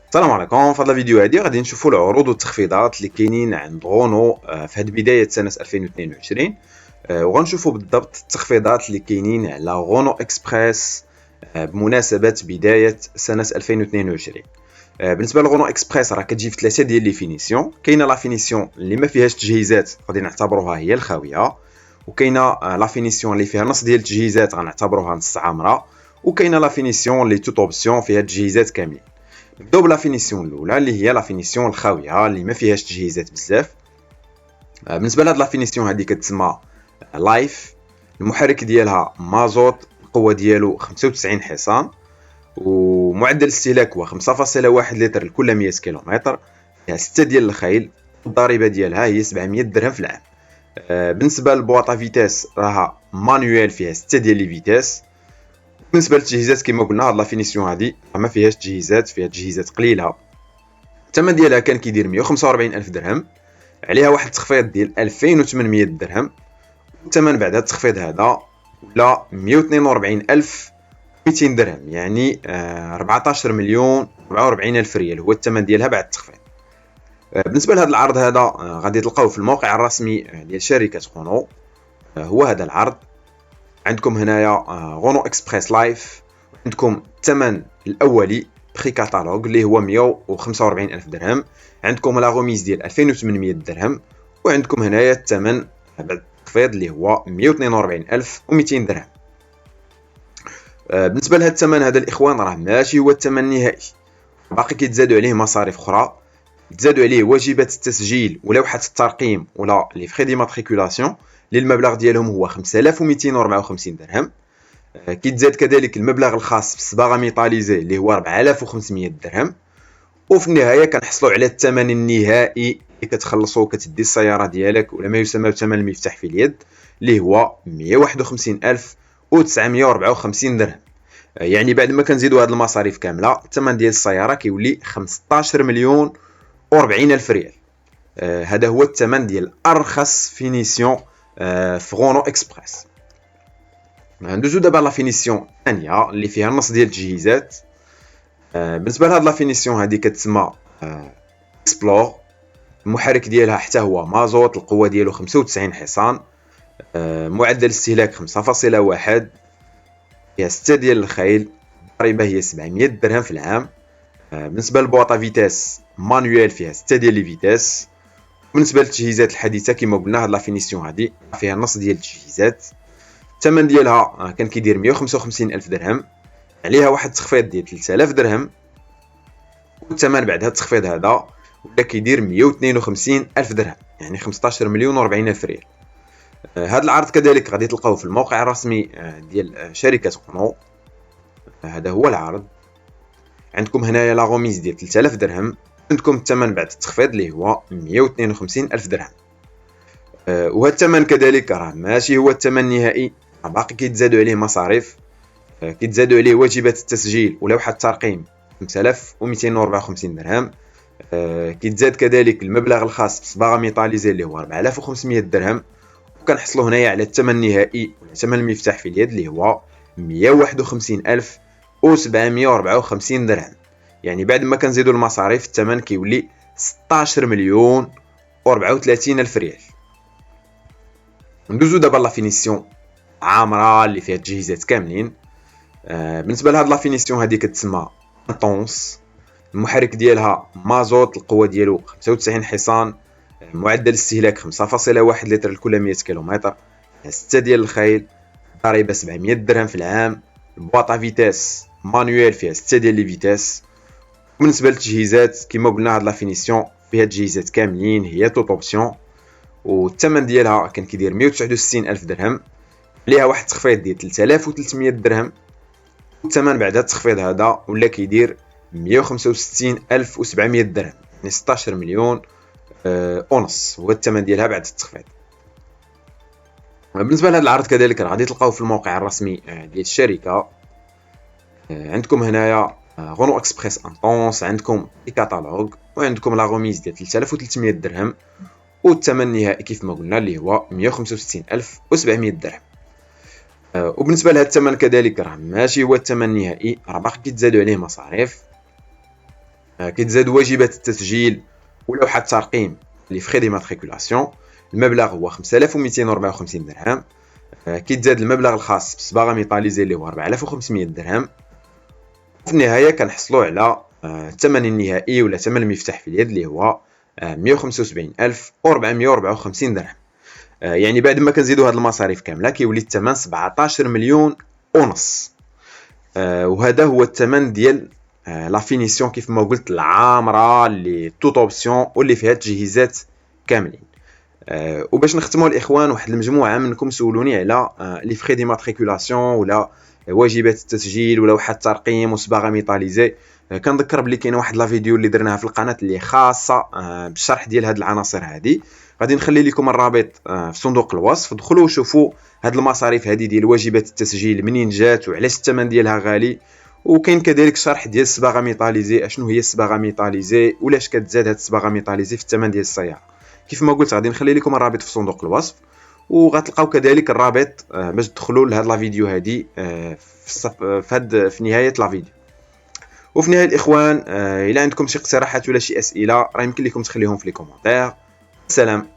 السلام عليكم. في هذا الفيديو هذه غادي نشوفوا العروض والتخفيضات اللي كاينين عند غونو في هذه بدايه سنه 2022. وغنشوفوا بالضبط التخفيضات اللي كاينين على غونو اكسبريس بمناسبه بدايه سنه 2022. بالنسبه لغونو اكسبريس راه كتجي في ثلاثه ديال لي فينيسيون. كاينه لا فينيسيون اللي ما فيهاش تجهيزات غادي نعتبروها هي الخاويه، وكاينه لا فينيسيون اللي فيها نص ديال التجهيزات غنعتبروها نص عامره، وكاينه لا فينيسيون اللي توت اوبسيون فيها التجهيزات كاملين. نبداو بلا فينيسيون الاولى اللي هي لا فينيسيون الخاويه اللي ما فيهاش تجهيزات بزاف. بالنسبه لهاد لا فينيسيون هذه كتسمى لايف. المحرك ديالها مازوت، القوه ديالو 95 حصان، ومعدل الاستهلاك هو 5.1 لتر لكل 100 كيلومتر. فيها 6 ديال الخيل، الضريبه ديالها هي 700 درهم في العام. بالنسبه للبواطه فيتاس راها مانويل فيها 6 ديال لي فيتاس. بالنسبه للتجهيزات كما قلنا هاد لا فينيسيون هادي ما فيهاش تجهيزات، فيها تجهيزات قليله. الثمن ديالها كان كيدير 145 الف درهم، عليها واحد التخفيض ديال 2800 درهم. الثمن بعد هاد التخفيض هذا ولا 142 الف 200 درهم، يعني 14 مليون 44 الف ريال هو الثمن ديالها بعد التخفيض. بالنسبه لهذا العرض هذا غادي تلقاوه في الموقع الرسمي ديال شركه غونو. هو هذا العرض. عندكم هنايا غونو اكسبريس لايف، عندكم الثمن الاولي بري كاتالوج اللي هو 145 الف درهم، عندكم لا غوميز ديال 2800 درهم، وعندكم هنايا الثمن بعد التخفيض اللي هو 142 الف 200 درهم. بالنسبه لهذا الثمن هذا الاخوان راه ماشي هو الثمن النهائي، باقي كيتزادوا عليه مصاريف اخرى، تزادوا عليه واجبات التسجيل ولوحه الترقيم ولا لي فري دي ماتريكولاسيون اللي المبلغ ديالهم هو 5254 درهم. كيتزاد كذلك المبلغ الخاص بالصباغه ميطاليزي اللي هو 4500 درهم. وفي النهايه كنحصلوا على الثمن النهائي اللي كتخلصوا كتدي السياره ديالك ولا ما يسمى بثمن المفتاح في اليد اللي هو 151954 درهم. يعني بعد ما كنزيدوا هاد المصاريف كامله الثمن ديال السياره كيولي 15 مليون و40 الف ريال. هذا هو الثمن ديال ارخص فينيسيون في غونو اكسبريس. ندوزو دابا لا فينيسيون الثانيه اللي فيها نص ديال التجهيزات. بالنسبه لهاد لا فينيسيون هذه كتسمى اكسبلور. المحرك ديالها حتى هو مازوت، القوه ديالو 95 حصان، معدل استهلاك 5.1، فيها 6 ديال الخيل، الضريبه هي 700 درهم في العام. بالنسبه للبواطه فيتاس مانويل فيها 6 ديال لي فيتاس. بالنسبه للتجهيزات الحديثه كما قلنا هاد لا فينيسيون هذه فيها نص ديال التجهيزات. الثمن ديالها كان كيدير 155 الف درهم، عليها واحد التخفيض ديال 3000 درهم، والثمن بعد هذا التخفيض هذا ولا كيدير 152 الف درهم، يعني 15 مليون و40 الف ريال. هذا العرض كذلك غادي تلقاوه في الموقع الرسمي ديال شركه غونو. هذا هو العرض. عندكم هنايا لا غوميز ديال 3000 درهم، عندكم الثمن بعد التخفيض اللي هو 152 الف درهم. وهذا الثمن كذلك راه ماشي هو الثمن النهائي، باقي كيتزادوا عليه مصاريف، كيتزادوا عليه واجبات التسجيل ولوحه الترقيم 5254 درهم. كيتزاد كذلك المبلغ الخاص بالصباغه ميطاليزي اللي هو 4500 درهم. وكنحصلوا هنايا على الثمن النهائي ولا ثمن المفتاح في اليد اللي هو 151754 درهم. يعني بعد ما كنزيدوا المصاريف الثمن كيولي 16 مليون و34 الف ريال. ندوزو دابا لا فينيسيون عامره اللي فيها التجهيزات كاملين. بالنسبه لهاد لا فينيسيون هذه كتسمى انطونس. المحرك ديالها مازوت، القوه ديالو 95 حصان، معدل استهلاك 5.1 لتر لكل 100 كيلومتر، 6 ديال الخيل، ضريبه 700 درهم في العام. البواطه فيتاس مانويل فيها 6 ديال لي فيتاس. بالنسبه للتجهيزات كما قلنا هاد لا فينيسيون فيها تجهيزات كاملين هي توت اوبسيون، والثمن ديالها كان كيدير 169 الف درهم، عليها واحد التخفيض ديال 3300 درهم. الثمن بعد هذا التخفيض هذا ولا كيدير 165700 درهم، يعني 16 مليون ونص هو الثمن ديالها بعد التخفيض. بالنسبه لهذا العرض كذلك غادي تلقاوه في الموقع الرسمي ديال الشركه. عندكم هنايا غونو اكسبريس انطونس، عندكم الكاتالوج، وعندكم لا غوميز ديال 3300 درهم، والثمن النهائي كيف ما قلنا اللي هو 165700 درهم. وبالنسبه لهذا الثمن كذلك راه ماشي هو الثمن النهائي، راه باقي كيتزادوا عليه مصاريف. كيتزاد واجبات التسجيل ولوحة ترقيم لي فري دي ماتريكولاسيون. المبلغ هو 5254 درهم. كيتزاد المبلغ الخاص بالصباغه ميطاليزي اللي هو 4500 درهم. في النهايه كنحصلوا على الثمن النهائي ولا ثمن المفتاح في اليد اللي هو 175454 درهم. يعني بعد ما كنزيدوا هاد المصاريف كامله كيولي الثمن 17 مليون ونص. وهذا هو الثمن ديال لا فينيسيون كيف ما قلت العامره اللي توت اوبسيون واللي فيها تجهيزات كاملين. وباش نختموا الاخوان، واحد المجموعه منكم سولوني على لي فري دي ماتريكولاسيون ولا واجبات التسجيل ولا واحد الترقيم وصباغه ميطاليزي. كنذكر بلي كاينه واحد لا فيديو اللي درناها في القناه اللي خاصه بالشرح ديال هاد العناصر هادي. غادي نخلي لكم الرابط في صندوق الوصف، دخلوا وشوفوا هاد المصاريف هادي ديال واجبات التسجيل منين جات وعلاش الثمن ديالها غالي. وكاين كذلك شرح ديال الصباغه ميطاليزي، اشنو هي الصباغه ميطاليزي ولاش كتزاد هاد الصباغه ميطاليزي في الثمن ديال السياره. كيف ما قلت غادي نخلي لكم الرابط في صندوق الوصف، وغتلقاو كذلك الرابط باش تدخلوا لهاد لا فيديو هادي في نهايه لا فيديو. وفي نهايه الاخوان، الى عندكم شي اقتراحات ولا شي اسئله راه يمكن لكم تخليهم في لي كومونتير. سلام.